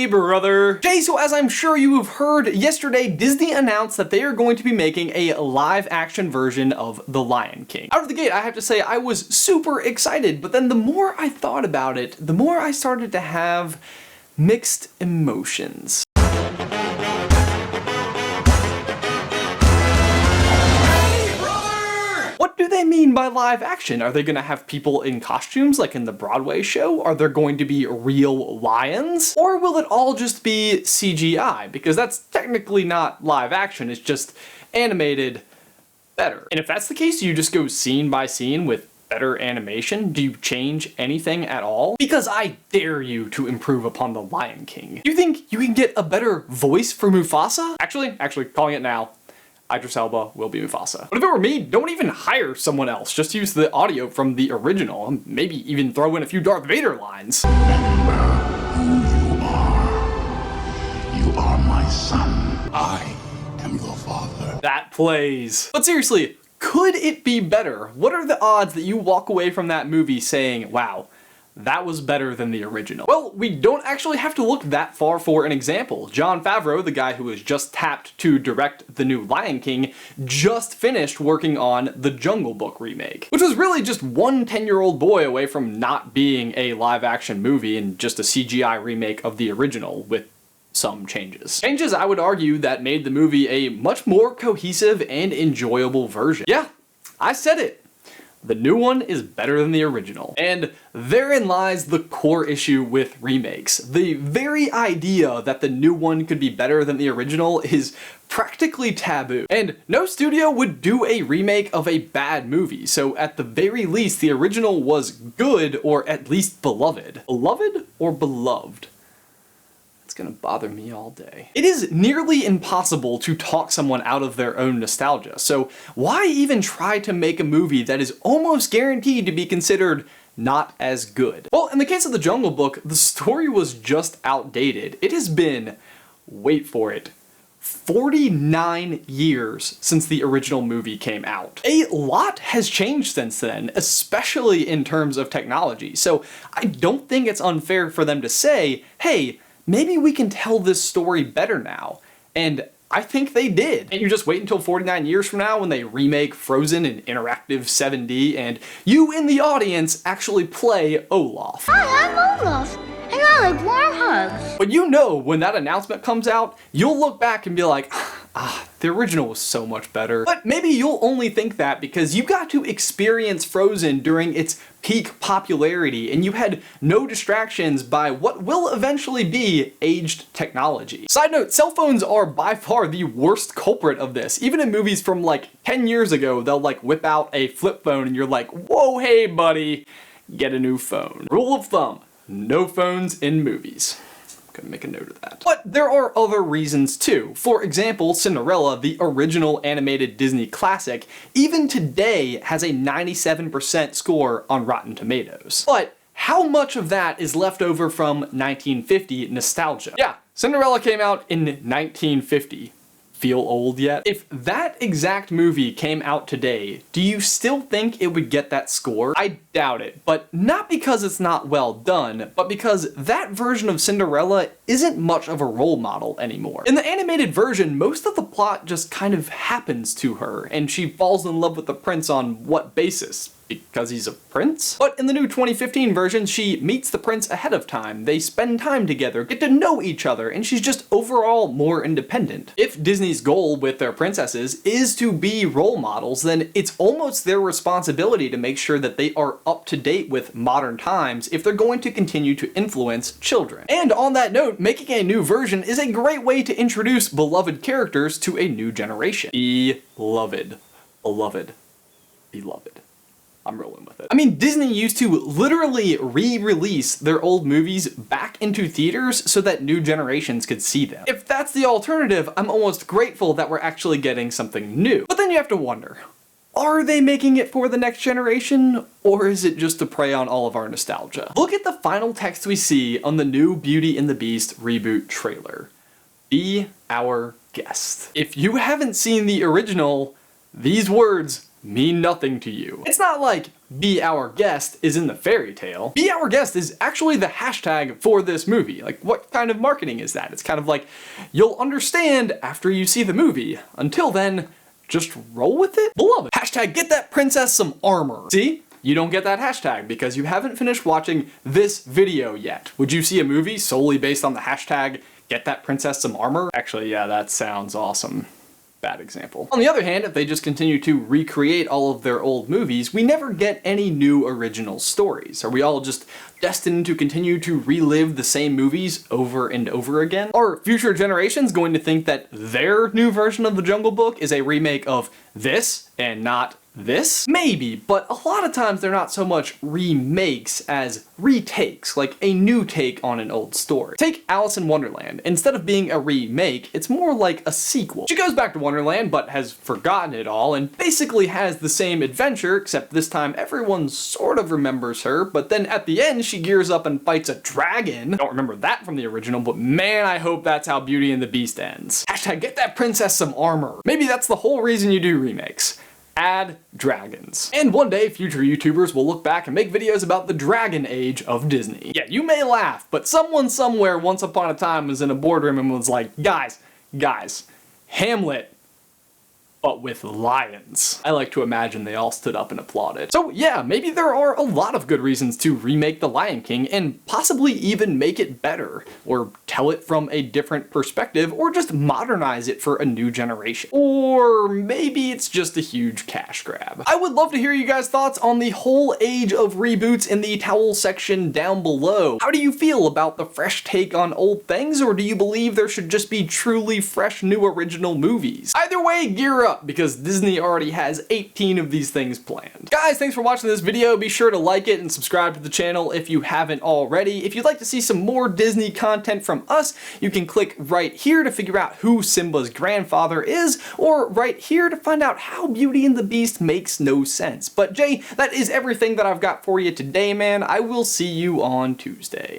Hey brother! Okay, so as I'm sure you have heard, yesterday Disney announced that they are going to be making a live action version of The Lion King. Out of the gate, I have to say I was super excited, but then the more I thought about it, the more I started to have mixed emotions. What do they mean by live action? Are they gonna have people in costumes like in the Broadway show? Are there going to be real lions? Or will it all just be CGI? Because that's technically not live action, it's just animated better. And if that's the case, do you just go scene by scene with better animation? Do you change anything at all? Because I dare you to improve upon The Lion King. Do you think you can get a better voice for Mufasa? Actually, calling it now. Idris Elba will be Mufasa. But if it were me, don't even hire someone else. Just use the audio from the original, and maybe even throw in a few Darth Vader lines. Remember who you are. You are my son. I am your father. That plays. But seriously, could it be better? What are the odds that you walk away from that movie saying, wow, that was better than the original? Well, we don't actually have to look that far for an example. Jon Favreau, the guy who was just tapped to direct the new Lion King, just finished working on the Jungle Book remake, which was really just one 10-year-old boy away from not being a live-action movie and just a CGI remake of the original with some changes. Changes, I would argue, that made the movie a much more cohesive and enjoyable version. Yeah, I said it. The new one is better than the original. And therein lies the core issue with remakes. The very idea that the new one could be better than the original is practically taboo. And no studio would do a remake of a bad movie, so at the very least the original was good, or at least beloved. Beloved or beloved? It's gonna bother me all day. It is nearly impossible to talk someone out of their own nostalgia, so why even try to make a movie that is almost guaranteed to be considered not as good? Well, in the case of the Jungle Book, the story was just outdated. It has been, wait for it, 49 years since the original movie came out. A lot has changed since then, especially in terms of technology, so I don't think it's unfair for them to say, hey, maybe we can tell this story better now. And I think they did. And you just wait until 49 years from now when they remake Frozen in interactive 7D and you in the audience actually play Olaf. Hi, I'm Olaf, and I like warm hugs. But you know when that announcement comes out, you'll look back and be like, the original was so much better. But maybe you'll only think that because you got to experience Frozen during its peak popularity and you had no distractions by what will eventually be aged technology. Side note, cell phones are by far the worst culprit of this. Even in movies from like 10 years ago, they'll like whip out a flip phone and you're like, whoa, hey buddy, get a new phone. Rule of thumb, no phones in movies. Gonna make a note of that. But there are other reasons too. For example, Cinderella, the original animated Disney classic, even today has a 97% score on Rotten Tomatoes. But how much of that is left over from 1950 nostalgia? Yeah, Cinderella came out in 1950. Feel old yet? If that exact movie came out today, do you still think it would get that score? I doubt it, but not because it's not well done, but because that version of Cinderella isn't much of a role model anymore. In the animated version, most of the plot just kind of happens to her, and she falls in love with the prince on what basis? Because he's a prince? But in the new 2015 version, she meets the prince ahead of time, they spend time together, get to know each other, and she's just overall more independent. If Disney's goal with their princesses is to be role models, then it's almost their responsibility to make sure that they are up to date with modern times if they're going to continue to influence children. And on that note, making a new version is a great way to introduce beloved characters to a new generation. Beloved. Beloved. Beloved. I'm rolling with it. I mean, Disney used to literally re-release their old movies back into theaters so that new generations could see them. If that's the alternative, I'm almost grateful that we're actually getting something new. But then you have to wonder, are they making it for the next generation, or is it just to prey on all of our nostalgia? Look at the final text we see on the new Beauty and the Beast reboot trailer. Be our guest. If you haven't seen the original, these words mean nothing to you. It's not like Be Our Guest is in the fairy tale. Be Our Guest is actually the hashtag for this movie. Like, what kind of marketing is that? It's kind of like, you'll understand after you see the movie. Until then, just roll with it? Beloved. Hashtag get that princess some armor. See? You don't get that hashtag because you haven't finished watching this video yet. Would you see a movie solely based on the hashtag get that princess some armor? Actually, yeah, that sounds awesome. Bad example. On the other hand, if they just continue to recreate all of their old movies, we never get any new original stories. Are we all just destined to continue to relive the same movies over and over again? Are future generations going to think that their new version of The Jungle Book is a remake of this and not this? Maybe, but a lot of times they're not so much remakes as retakes, like a new take on an old story. Take Alice in Wonderland. Instead of being a remake, it's more like a sequel. She goes back to Wonderland, but has forgotten it all, and basically has the same adventure, except this time everyone sort of remembers her, but then at the end she gears up and fights a dragon. I don't remember that from the original, but man, I hope that's how Beauty and the Beast ends. Hashtag get that princess some armor. Maybe that's the whole reason you do remakes. Add dragons. And one day, future YouTubers will look back and make videos about the dragon age of Disney. Yeah, you may laugh, but someone somewhere once upon a time was in a boardroom and was like, guys, Hamlet, but with lions. I like to imagine they all stood up and applauded. So yeah, maybe there are a lot of good reasons to remake The Lion King and possibly even make it better, or tell it from a different perspective, or just modernize it for a new generation. Or maybe it's just a huge cash grab. I would love to hear you guys' thoughts on the whole age of reboots in the towel section down below. How do you feel about the fresh take on old things, or do you believe there should just be truly fresh new original movies? Either way, gear up, because Disney already has 18 of these things planned. Guys, thanks for watching this video. Be sure to like it and subscribe to the channel if you haven't already. If you'd like to see some more Disney content from us, you can click right here to figure out who Simba's grandfather is, or right here to find out how Beauty and the Beast makes no sense. But Jay, that is everything that I've got for you today, man. I will see you on Tuesday.